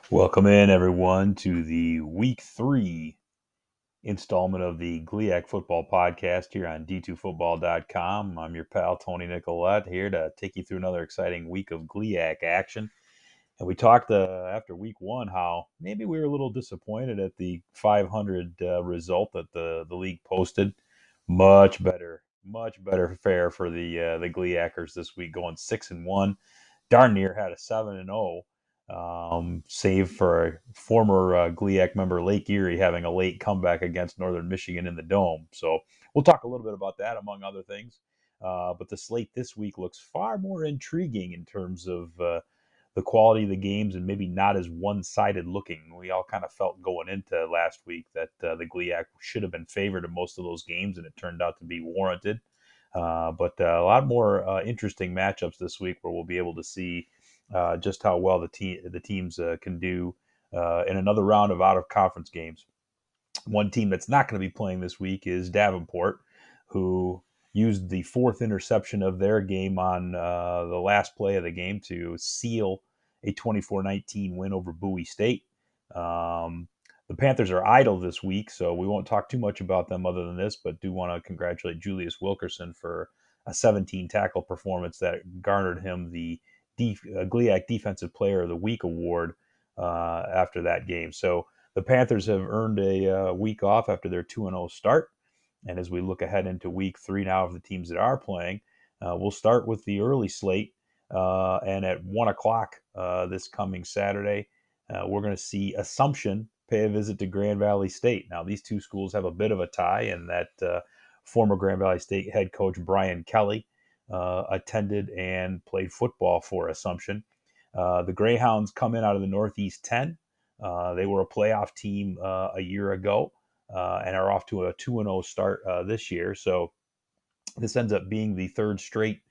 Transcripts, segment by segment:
Welcome in, everyone, to the Week 3 installment of the GLIAC Football Podcast here on D2Football.com. I'm your pal, Tony Nicolette, here to take you through another exciting week of GLIAC action. And we talked after Week 1 how maybe we were a little disappointed at the 500 result that the league posted. Much better fare for the GLIACers this week, going 6-1. Darn near had a 7-0, save for a former GLIAC member Lake Erie having a late comeback against Northern Michigan in the Dome. So we'll talk a little bit about that, among other things. But the slate this week looks far more intriguing in terms of the quality of the games and maybe not as one-sided looking. We all kind of felt going into last week that the GLIAC should have been favored in most of those games, and it turned out to be warranted. But a lot more interesting matchups this week where we'll be able to see just how well the teams can do in another round of out of conference games. One team that's not going to be playing this week is Davenport, who used the fourth interception of their game on the last play of the game to seal a 24-19 win over Bowie State. The Panthers are idle this week, so we won't talk too much about them other than this, but do want to congratulate Julius Wilkerson for a 17 tackle performance that garnered him the GLIAC Defensive Player of the Week award after that game. So the Panthers have earned a week off after their 2-0 start. And as we look ahead into Week 3 now of the teams that are playing, we'll start with the early slate. And at 1 o'clock this coming Saturday, we're going to see Assumption pay a visit to Grand Valley State. Now, these two schools have a bit of a tie in that former Grand Valley State head coach Brian Kelly attended and played football for Assumption. The Greyhounds come in out of the Northeast 10. They were a playoff team a year ago and are off to a 2-0 start this year. So this ends up being the third straight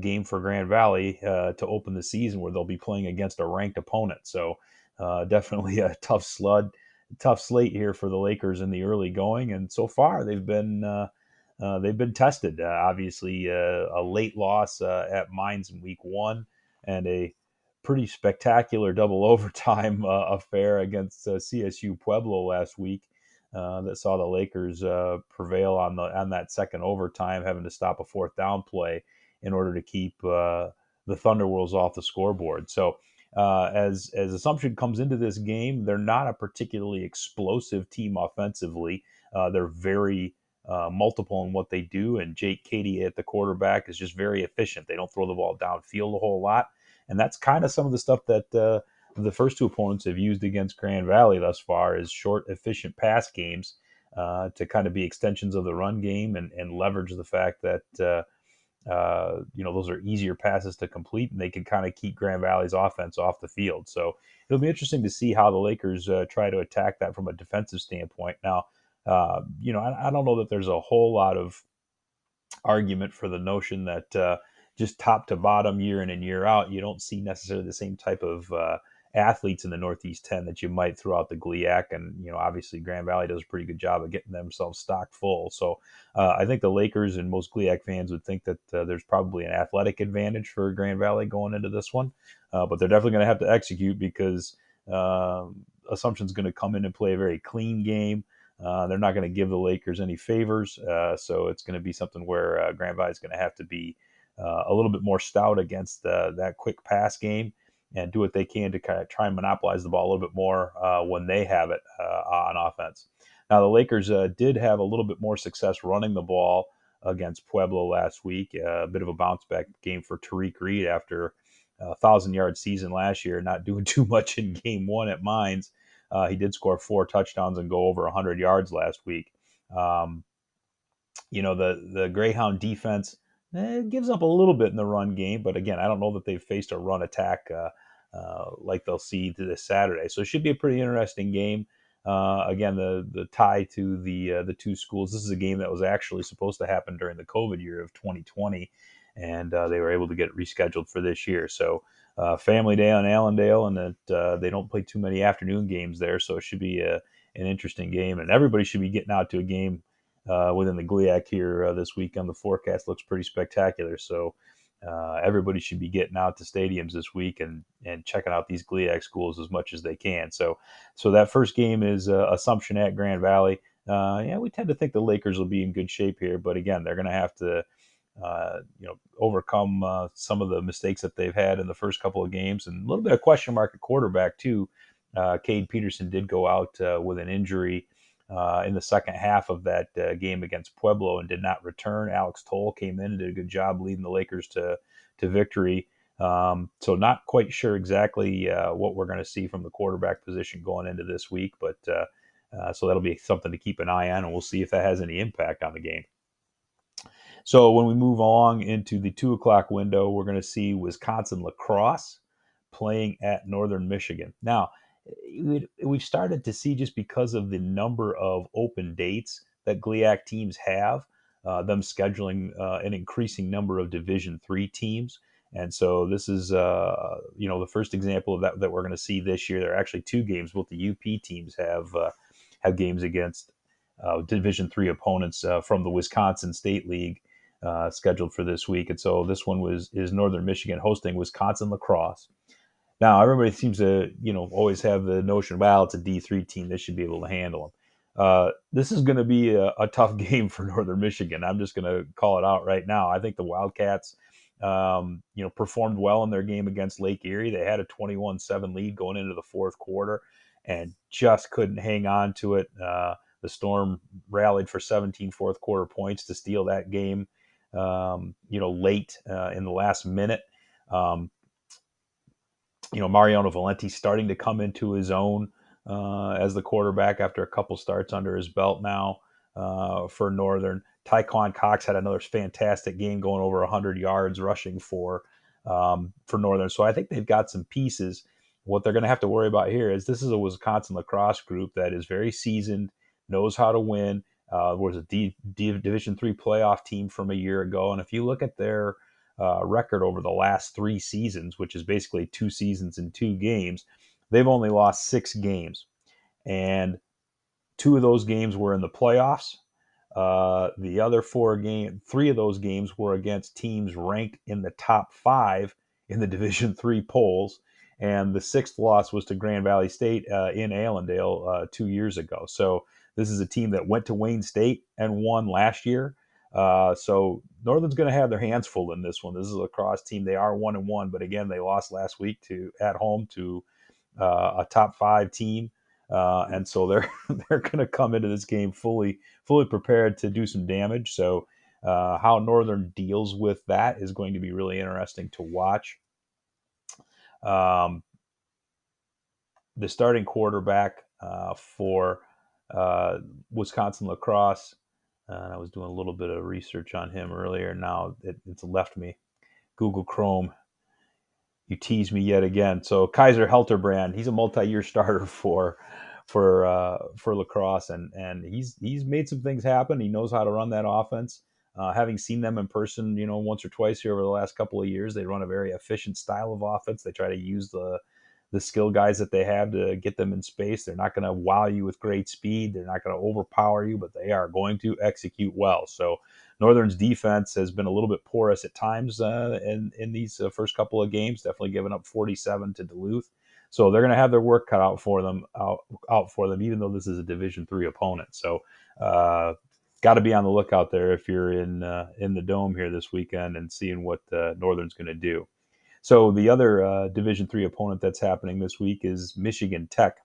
game for Grand Valley to open the season where they'll be playing against a ranked opponent. So definitely a tough slate here for the Lakers in the early going. And so far they've been tested. Obviously, a late loss at Mines in Week 1 and a pretty spectacular double overtime affair against CSU Pueblo last week that saw the Lakers prevail on that second overtime, having to stop a fourth down play in order to keep the Thunderwolves off the scoreboard. So as Assumption comes into this game, they're not a particularly explosive team offensively. They're very multiple in what they do, and Jake Cady at the quarterback is just very efficient. They don't throw the ball downfield a whole lot, and that's kind of some of the stuff that the first two opponents have used against Grand Valley thus far is short, efficient pass games to kind of be extensions of the run game and leverage the fact that those are easier passes to complete, and they can kind of keep Grand Valley's offense off the field. So it'll be interesting to see how the Lakers try to attack that from a defensive standpoint. Now, I don't know that there's a whole lot of argument for the notion that just top to bottom, year in and year out, you don't see necessarily the same type of athletes in the Northeast 10 that you might throughout the GLIAC. And, obviously Grand Valley does a pretty good job of getting themselves stocked full. So I think the Lakers and most GLIAC fans would think that there's probably an athletic advantage for Grand Valley going into this one. But they're definitely going to have to execute because Assumption's going to come in and play a very clean game. They're not going to give the Lakers any favors, so it's going to be something where Grand Valley is going to have to be a little bit more stout against that quick pass game and do what they can to kind of try and monopolize the ball a little bit more when they have it on offense. Now, the Lakers did have a little bit more success running the ball against Pueblo last week, a bit of a bounce back game for Tariq Reed after a 1,000-yard season last year, not doing too much in game one at Mines. He did score 4 touchdowns and go over 100 yards last week. The Greyhound defense gives up a little bit in the run game, but again, I don't know that they've faced a run attack like they'll see this Saturday. So it should be a pretty interesting game. Again, the tie to the two schools. This is a game that was actually supposed to happen during the COVID year of 2020, and they were able to get it rescheduled for this year. So Family Day on Allendale, and that they don't play too many afternoon games there, so it should be an interesting game. And everybody should be getting out to a game within the GLIAC here this weekend. The forecast looks pretty spectacular, so everybody should be getting out to stadiums this week and checking out these GLIAC schools as much as they can. So that first game is Assumption at Grand Valley. Yeah, we tend to think the Lakers will be in good shape here, but again, they're going to have to overcome some of the mistakes that they've had in the first couple of games, and a little bit of question mark at quarterback too. Cade Peterson did go out with an injury in the second half of that game against Pueblo and did not return. Alex Toll came in and did a good job leading the Lakers to victory. So not quite sure exactly what we're going to see from the quarterback position going into this week, but so that'll be something to keep an eye on, and we'll see if that has any impact on the game. So when we move along into the 2 o'clock window, we're going to see Wisconsin La Crosse playing at Northern Michigan. Now, we've started to see, just because of the number of open dates that GLIAC teams have, them scheduling an increasing number of Division III teams. And so this is, the first example of that we're going to see this year. There are actually 2 games. Both the UP teams have games against Division III opponents from the Wisconsin State League scheduled for this week. And so this one is Northern Michigan hosting Wisconsin La Crosse. Now, everybody seems to, always have the notion, well, it's a D3 team. They should be able to handle them. This is going to be a tough game for Northern Michigan. I'm just going to call it out right now. I think the Wildcats, performed well in their game against Lake Erie. They had a 21-7 lead going into the fourth quarter and just couldn't hang on to it. The Storm rallied for 17 fourth quarter points to steal that game, late in the last minute. Mariano Valenti starting to come into his own as the quarterback after a couple starts under his belt now for Northern. Tyquan Cox had another fantastic game, going over 100 yards rushing for Northern. So I think they've got some pieces. What they're going to have to worry about here is this is a Wisconsin La Crosse group that is very seasoned, knows how to win. Was a Division III playoff team from a year ago. And if you look at their record over the last 3 seasons, which is basically 2 seasons and 2 games, they've only lost 6 games. And 2 of those games were in the playoffs. The other 3 of those games were against teams ranked in the top 5 in the Division III polls. And the 6th loss was to Grand Valley State in Allendale 2 years ago. So this is a team that went to Wayne State and won last year. So Northern's going to have their hands full in this one. This is a La Crosse team. They are 1-1, but again, they lost last week at home to a top 5 team. And so they're going to come into this game fully prepared to do some damage. So how Northern deals with that is going to be really interesting to watch. The starting quarterback for Wisconsin La Crosse, and I was doing a little bit of research on him earlier. Now it's left me. Google Chrome. You tease me yet again. So Kaiser Helterbrand, he's a multi-year starter for La Crosse, and he's made some things happen. He knows how to run that offense. Having seen them in person, once or twice here over the last couple of years, they run a very efficient style of offense. They try to use the skill guys that they have to get them in space. They're not going to wow you with great speed. They're not going to overpower you, but they are going to execute well. So Northern's defense has been a little bit porous at times in these first couple of games, definitely giving up 47 to Duluth. So they're going to have their work cut out for them, even though this is a Division III opponent. So got to be on the lookout there if you're in the Dome here this weekend and seeing what Northern's going to do. So the other Division III opponent that's happening this week is Michigan Tech.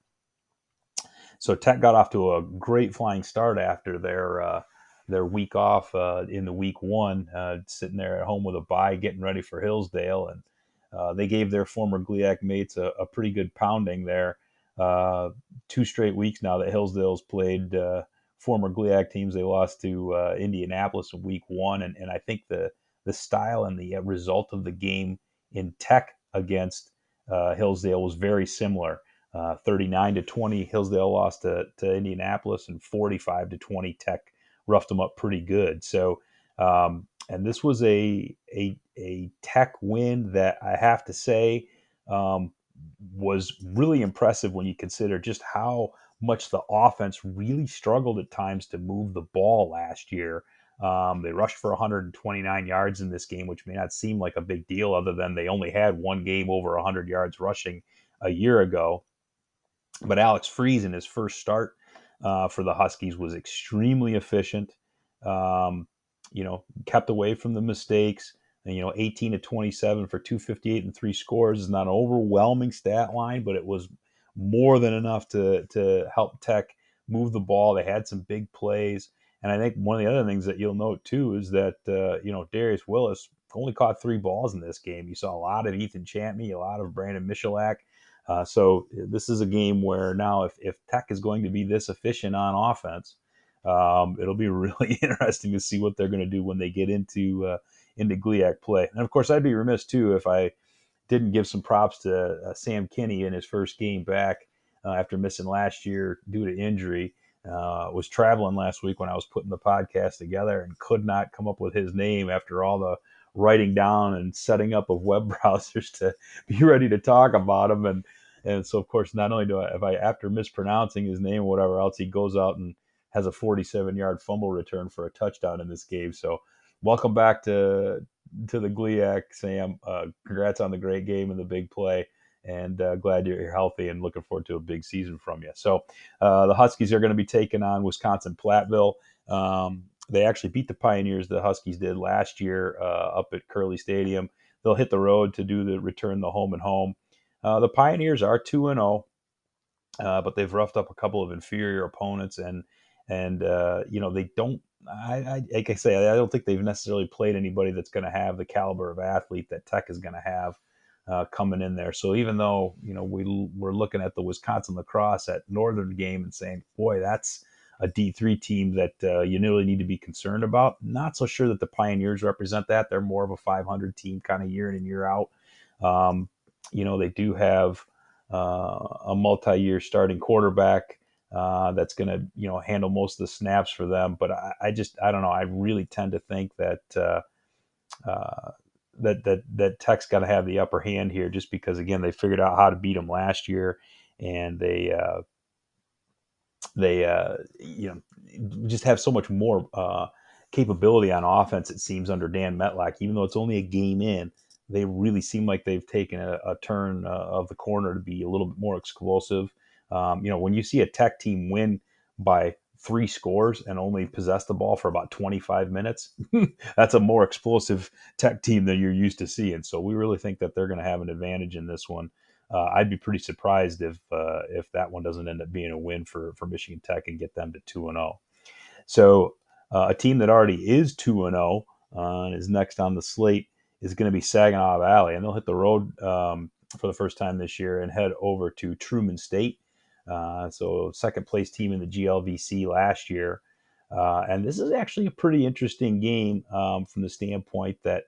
So Tech got off to a great flying start after their week off in the week 1, sitting there at home with a bye, getting ready for Hillsdale, and they gave their former GLIAC mates a pretty good pounding there. 2 straight weeks now that Hillsdale's played former GLIAC teams. They lost to Indianapolis in week 1, and I think the style and the result of the game in Tech against Hillsdale was very similar. 39-20, Hillsdale lost to Indianapolis, and 45-20, Tech roughed them up pretty good. So, and this was a Tech win that I have to say was really impressive when you consider just how much the offense really struggled at times to move the ball last year. They rushed for 129 yards in this game, which may not seem like a big deal other than they only had one game over 100 yards rushing a year ago. But Alex Freeze in his first start for the Huskies was extremely efficient. Um, kept away from the mistakes. And, 18 to 27 for 258 and three scores is not an overwhelming stat line, but it was more than enough to help Tech move the ball. They had some big plays. And I think one of the other things that you'll note too is that Darius Willis only caught three balls in this game. You saw a lot of Ethan Champney, a lot of Brandon Michalak. So this is a game where now if Tech is going to be this efficient on offense, it'll be really interesting to see what they're going to do when they get into GLIAC play. And of course, I'd be remiss too if I didn't give some props to Sam Kinney in his first game back after missing last year due to injury. Was traveling last week when I was putting the podcast together and could not come up with his name after all the writing down and setting up of web browsers to be ready to talk about him. And so, of course, not only if I, after mispronouncing his name or whatever else, he goes out and has a 47-yard fumble return for a touchdown in this game. So welcome back to the GLIAC, Sam. Congrats on the great game and the big play. And glad you're healthy and looking forward to a big season from you. So the Huskies are going to be taking on Wisconsin Platteville. They actually beat the Pioneers, the Huskies did last year up at Curley Stadium. They'll hit the road to do the return the home and home. The Pioneers are 2-0, but they've roughed up a couple of inferior opponents, and they don't. Like I say, I don't think they've necessarily played anybody that's going to have the caliber of athlete that Tech is going to have coming in there. So even though we're looking at the Wisconsin lacrosse at Northern game and saying, boy, that's a D3 team that you really need to be concerned about. Not so sure that the Pioneers represent that. They're more of a 500 team kind of year in and year out. They do have a multi-year starting quarterback that's going to handle most of the snaps for them. But I don't know. I really tend to think that that Tech's got to have the upper hand here, just because again they figured out how to beat them last year, and they just have so much more capability on offense. It seems under Dan Metlack, even though it's only a game in, they really seem like they've taken a turn of the corner to be a little bit more explosive. When you see a Tech team win by 3 scores and only possess the ball for about 25 minutes, that's a more explosive Tech team than you're used to seeing. So we really think that they're going to have an advantage in this one. I'd be pretty surprised if that one doesn't end up being a win for Michigan Tech and get them to 2-0. So a team that already is 2-0 and is next on the slate is going to be Saginaw Valley, and they'll hit the road for the first time this year and head over to Truman State. So second place team in the GLVC last year. And this is actually a pretty interesting game from the standpoint that,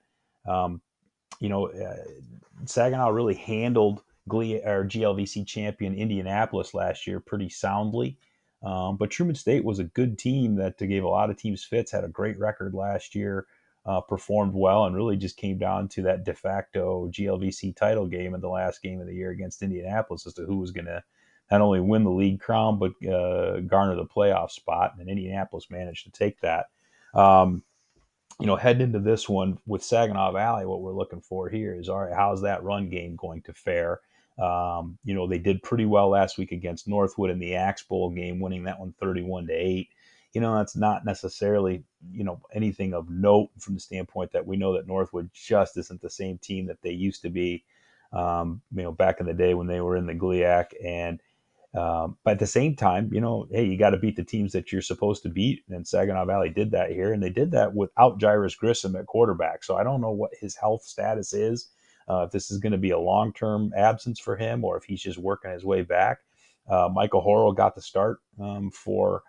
Saginaw really handled GLVC champion Indianapolis last year pretty soundly. But Truman State was a good team that gave a lot of teams fits, had a great record last year, performed well, and really just came down to that de facto GLVC title game in the last game of the year against Indianapolis as to who was going to not only win the league crown, but garner the playoff spot. And Indianapolis managed to take that. Heading into this one with Saginaw Valley, what we're looking for here is, all right, how's that run game going to fare? They did pretty well last week against Northwood in the Axe Bowl game, winning that one 31-8. That's not necessarily, anything of note from the standpoint that we know that Northwood just isn't the same team that they used to be, back in the day when they were in the GLIAC. And but at the same time, hey, you got to beat the teams that you're supposed to beat. And Saginaw Valley did that here, and they did that without Jairus Grissom at quarterback. So I don't know what his health status is, if this is going to be a long-term absence for him or if he's just working his way back. Michael Horrell got the start for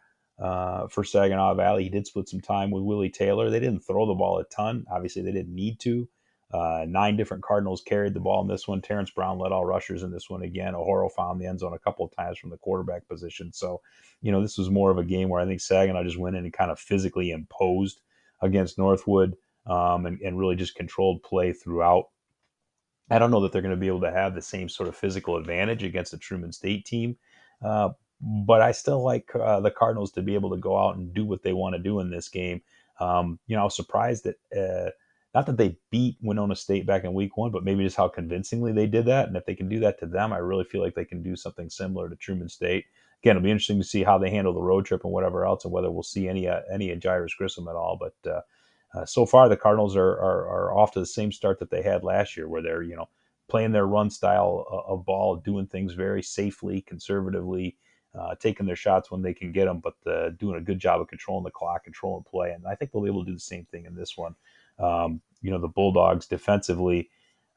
Saginaw Valley. He did split some time with Willie Taylor. They didn't throw the ball a ton. Obviously, they didn't need to. 9 different Cardinals carried the ball in this one. Terrence Brown led all rushers in this one again. O'Horo found the end zone a couple of times from the quarterback position. So, this was more of a game where I think Saginaw just went in and kind of physically imposed against Northwood and really just controlled play throughout. I don't know that they're going to be able to have the same sort of physical advantage against the Truman State team. But I still like the Cardinals to be able to go out and do what they want to do in this game. I was surprised that not that they beat Winona State back in week 1, but maybe just how convincingly they did that. And if they can do that to them, I really feel like they can do something similar to Truman State. Again, it'll be interesting to see how they handle the road trip and whatever else, and whether we'll see any Jairus Grissom at all. But so far, the Cardinals are off to the same start that they had last year, where they're playing their run style of ball, doing things very safely, conservatively, taking their shots when they can get them, but doing a good job of controlling the clock, controlling play. And I think they'll be able to do the same thing in this one. The Bulldogs defensively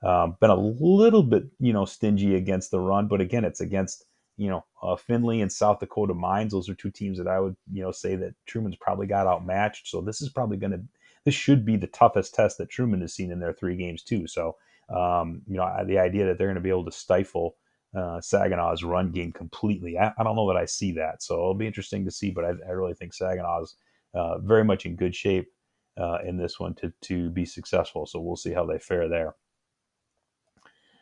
been a little bit, stingy against the run, but again, it's against, Findlay and South Dakota Mines. Those are two teams that I would, say that Truman's probably got outmatched. So this should be the toughest test that Truman has seen in their 3 games too. So, the idea that they're going to be able to stifle Saginaw's run game completely, I don't know that I see that. So it'll be interesting to see, but I really think Saginaw's very much in good shape in this one to be successful. So we'll see how they fare there.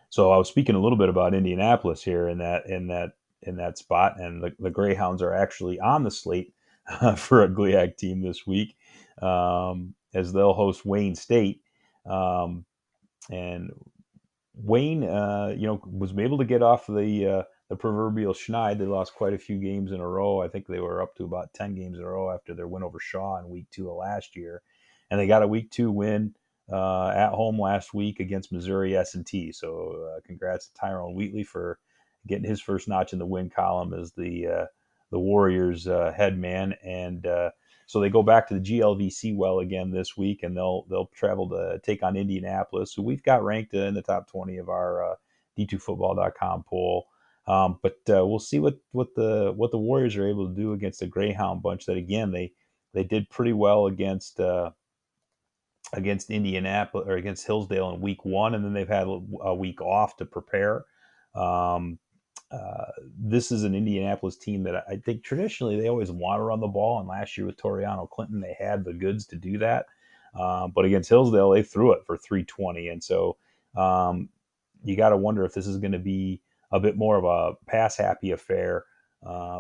So I was speaking a little bit about Indianapolis here in that spot, and the Greyhounds are actually on the slate for a GLIAC team this week, as they'll host Wayne State. And Wayne, was able to get off the proverbial schneid. They lost quite a few games in a row. I think they were up to about 10 games in a row after their win over Shaw in week 2 of last year, and they got a week 2 win at home last week against Missouri S&T. So congrats to Tyrone Wheatley for getting his first notch in the win column as the Warriors head man. And so they go back to the GLVC well again this week, and they'll travel to take on Indianapolis, who we've got ranked in the top 20 of our D2Football.com poll. But we'll see what the Warriors are able to do against a Greyhound bunch that, again, they did pretty well against Indianapolis or against Hillsdale in week 1, and then they've had a week off to prepare. This is an Indianapolis team that I think traditionally they always want to run the ball, and last year with Toriano Clinton, they had the goods to do that. But against Hillsdale, they threw it for 320, and so you got to wonder if this is going to be a bit more of a pass-happy affair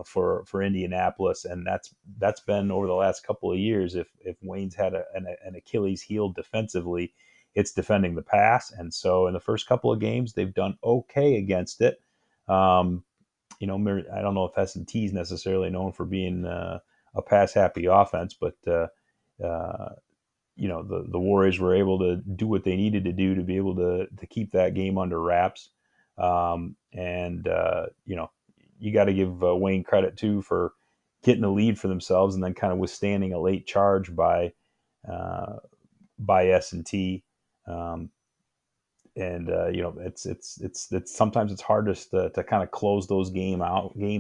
for Indianapolis, and that's been over the last couple of years. If Wayne's had an Achilles heel defensively, it's defending the pass, and so in the first couple of games they've done okay against it. I don't know if S&T is necessarily known for being a pass-happy offense, but the Warriors were able to do what they needed to do to be able to keep that game under wraps. You got to give Wayne credit too for getting a lead for themselves and then kind of withstanding a late charge by S&T. It's sometimes it's hardest to kind of close those games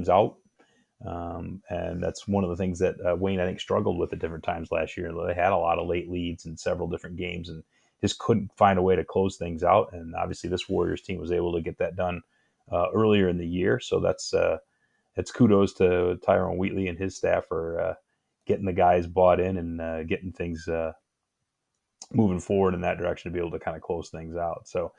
out. And that's one of the things that Wayne, I think, struggled with at different times last year. They had a lot of late leads in several different games and just couldn't find a way to close things out. And obviously this Warriors team was able to get that done earlier in the year. So it's kudos to Tyrone Wheatley and his staff for getting the guys bought in and getting things moving forward in that direction to be able to kind of close things out. So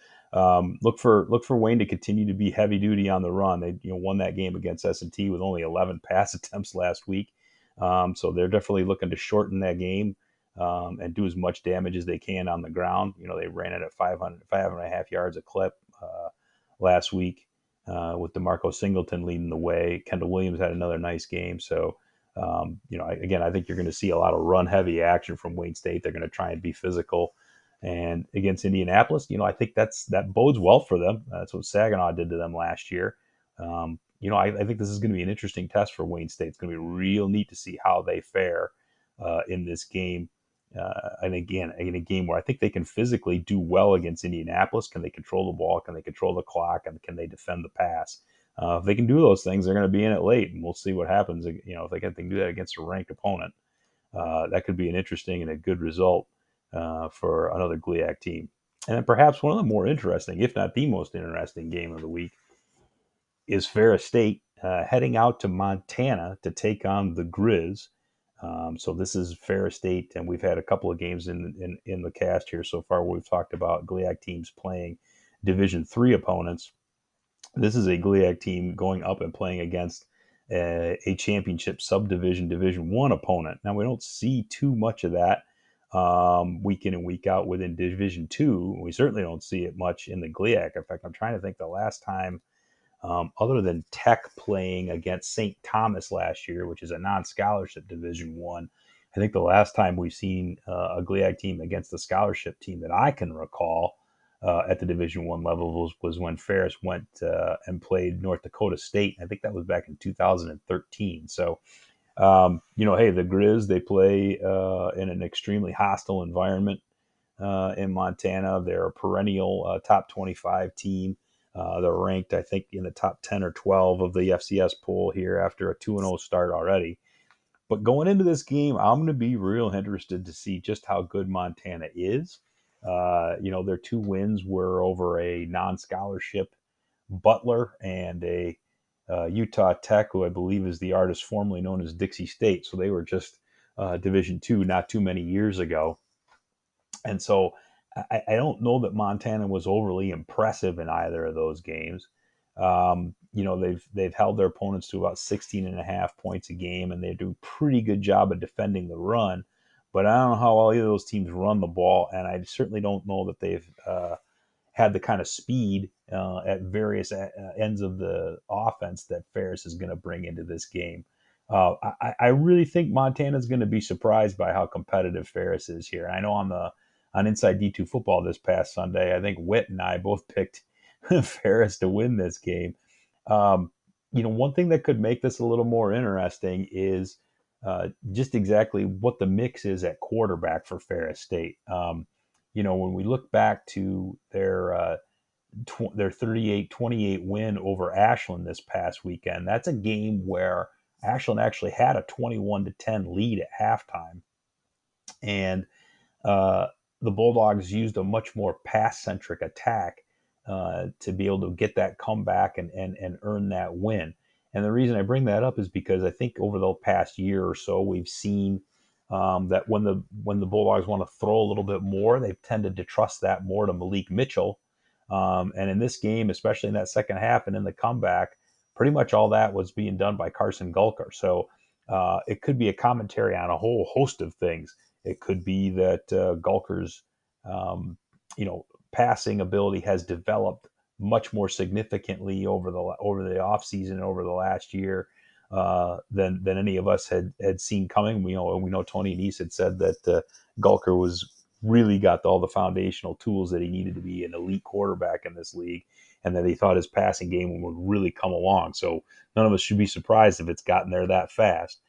look for Wayne to continue to be heavy duty on the run. They won that game against S&T with only 11 pass attempts last week. So they're definitely looking to shorten that game and do as much damage as they can on the ground. They ran it at 5.5 yards a clip last week with DeMarco Singleton leading the way. Kendall Williams had another nice game. So I think you're going to see a lot of run-heavy action from Wayne State. They're going to try and be physical. And against Indianapolis, I think that bodes well for them. That's what Saginaw did to them last year. I think this is going to be an interesting test for Wayne State. It's going to be real neat to see how they fare in this game. And again, in a game where I think they can physically do well against Indianapolis. Can they control the ball? Can they control the clock? And can they defend the pass? If they can do those things, they're going to be in it late, and we'll see what happens. If they can do that against a ranked opponent, that could be an interesting and a good result for another GLIAC team. And then perhaps one of the more interesting, if not the most interesting game of the week, is Ferris State heading out to Montana to take on the Grizz. So this is Ferris State, and we've had a couple of games in the cast here so far where we've talked about GLIAC teams playing Division III opponents. This is a GLIAC team going up and playing against a championship subdivision Division One opponent. Now we don't see too much of that week in and week out within Division Two. We certainly don't see it much in the GLIAC. In fact, I'm trying to think the last time, other than Tech playing against St. Thomas last year, which is a non-scholarship Division One. I think the last time we've seen a GLIAC team against a scholarship team that I can recall at the Division One level was when Ferris went and played North Dakota State. I think that was back in 2013. So, hey, the Grizz, they play in an extremely hostile environment in Montana. They're a perennial top 25 team. They're ranked, I think, in the top 10 or 12 of the FCS poll here after a 2-0 start already. But going into this game, I'm going to be real interested to see just how good Montana is. Their two wins were over a non-scholarship Butler and a Utah Tech, who I believe is the artist formerly known as Dixie State. So they were just Division II not too many years ago. And so I don't know that Montana was overly impressive in either of those games. They've held their opponents to about 16 and a half points a game, and they do a pretty good job of defending the run. But I don't know how all either of those teams run the ball, and I certainly don't know that they've had the kind of speed at various ends of the offense that Ferris is going to bring into this game. I really think Montana is going to be surprised by how competitive Ferris is here. I know on Inside D2 Football this past Sunday, I think Witt and I both picked Ferris to win this game. One thing that could make this a little more interesting is just exactly what the mix is at quarterback for Ferris State. When we look back to their 38-28 win over Ashland this past weekend, that's a game where Ashland actually had a 21-10 lead at halftime. And the Bulldogs used a much more pass-centric attack to be able to get that comeback and earn that win. And the reason I bring that up is because I think over the past year or so, we've seen that when the Bulldogs want to throw a little bit more, they've tended to trust that more to Malik Mitchell. And in this game, especially in that second half and in the comeback, pretty much all that was being done by Carson Gulker. So it could be a commentary on a whole host of things. It could be that Gulker's, passing ability has developed much more significantly over the offseason, over the last year, than any of us had seen coming. We know Tony Anise had said that Gulker was really got all the foundational tools that he needed to be an elite quarterback in this league, and that he thought his passing game would really come along. So none of us should be surprised if it's gotten there that fast.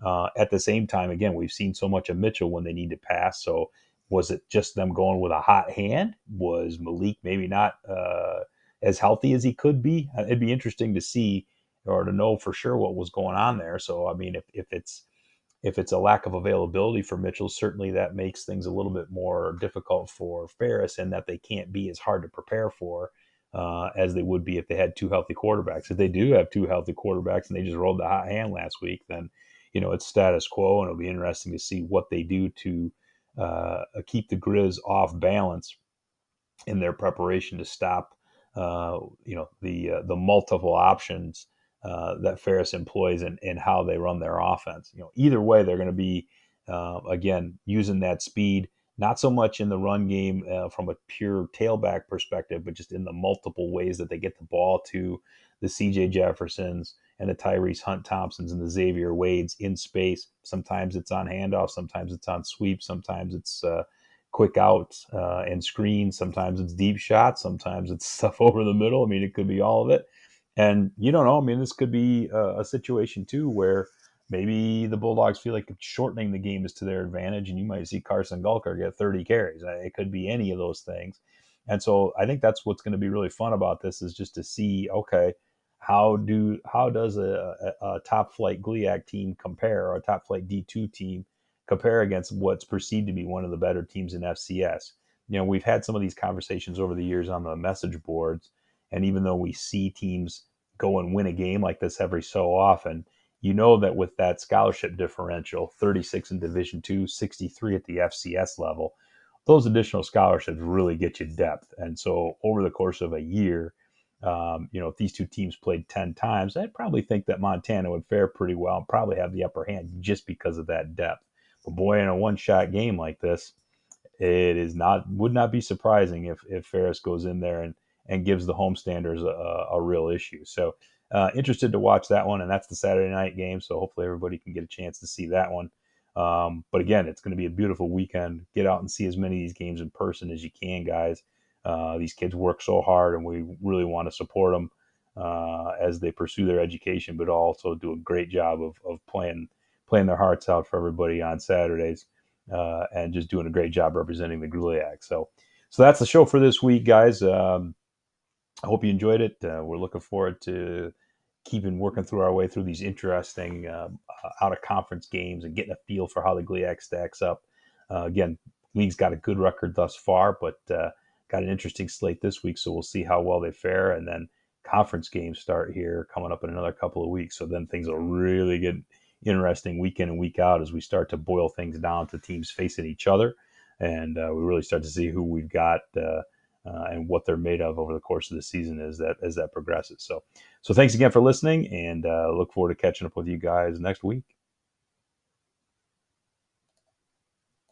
At the same time, again, we've seen so much of Mitchell when they need to pass. So was it just them going with a hot hand? Was Malik maybe not as healthy as he could be? It'd be interesting to see or to know for sure what was going on there. So, I mean, if it's a lack of availability for Mitchell, certainly that makes things a little bit more difficult for Ferris, and that they can't be as hard to prepare for as they would be if they had two healthy quarterbacks. If they do have two healthy quarterbacks and they just rolled the hot hand last week, then it's status quo, and it'll be interesting to see what they do to keep the Grizz off balance in their preparation to stop, the multiple options that Ferris employs in how they run their offense. Either way, they're going to be again using that speed, not so much in the run game from a pure tailback perspective, but just in the multiple ways that they get the ball to the CJ Jeffersons and the Tyrese Hunt Thompsons and the Xavier Wades in space. Sometimes it's on handoff, sometimes it's on sweep, sometimes it's quick out and screen, sometimes it's deep shots, sometimes it's stuff over the middle. I mean, it could be all of it. And you don't know. I mean, this could be a situation too where maybe the Bulldogs feel like shortening the game is to their advantage, and you might see Carson Gulker get 30 carries. It could be any of those things. And so I think that's what's going to be really fun about this, is just to see, okay, how does a top flight GLIAC team compare, or a top flight D2 team compare against what's perceived to be one of the better teams in FCS? We've had some of these conversations over the years on the message boards, and even though we see teams go and win a game like this every so often, that with that scholarship differential, 36 in Division II, 63 at the FCS level, those additional scholarships really get you depth. And so over the course of a year, If these two teams played 10 times, I'd probably think that Montana would fare pretty well and probably have the upper hand just because of that depth. But boy, in a one-shot game like this, would not be surprising if Ferris goes in there and gives the homestanders a real issue. So interested to watch that one, and that's the Saturday night game. So hopefully everybody can get a chance to see that one. But again, it's going to be a beautiful weekend. Get out and see as many of these games in person as you can, guys. These kids work so hard, and we really want to support them as they pursue their education, but also do a great job of playing their hearts out for everybody on Saturdays, and just doing a great job representing the GLIAC. So that's the show for this week, guys. I hope you enjoyed it. We're looking forward to keeping working through our way through these interesting out of conference games and getting a feel for how the GLIAC stacks up. Again, league's got a good record thus far, but got an interesting slate this week, so we'll see how well they fare. And then conference games start here coming up in another couple of weeks, so then things will really get interesting week in and week out as we start to boil things down to teams facing each other, and we really start to see who we've got and what they're made of over the course of the season as that progresses. So thanks again for listening, and look forward to catching up with you guys next week.